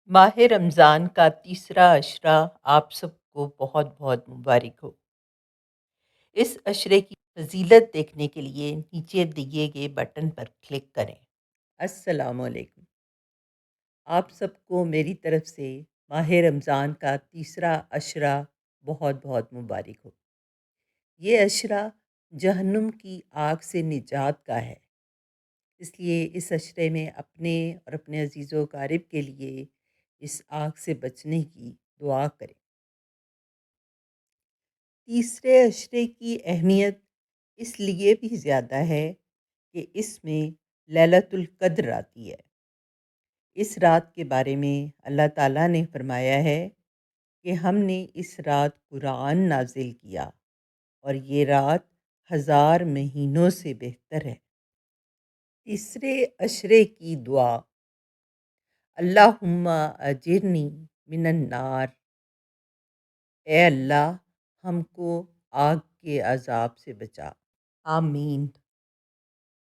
माह रमज़ान का तीसरा अशरा आप सबको बहुत बहुत मुबारक हो। इस अशरे की फजीलत देखने के लिए नीचे दिए गए बटन पर क्लिक करें। अस्सलामुअलैकुम। आप सबको मेरी तरफ से माह रमज़ान का तीसरा अशरा बहुत बहुत मुबारक हो। ये अशरा जहन्नुम की आग से निजात का है, इसलिए इस अशरे में अपने और अपने अजीज़ों क़ारिब के लिए इस आग से बचने की दुआ करें। तीसरे अशरे की अहमियत इसलिए भी ज़्यादा है कि इसमें लैलतुल क़द्र आती है। इस रात के बारे में अल्लाह ताला ने फरमाया है कि हमने इस रात कुरान नाज़िल किया और ये रात हज़ार महीनों से बेहतर है। तीसरे अशरे की दुआ, अल्लाहुम्मा अजिरनी मिनन नार, ए अल्लाह हमको आग के अज़ाब से बचा। आमीन।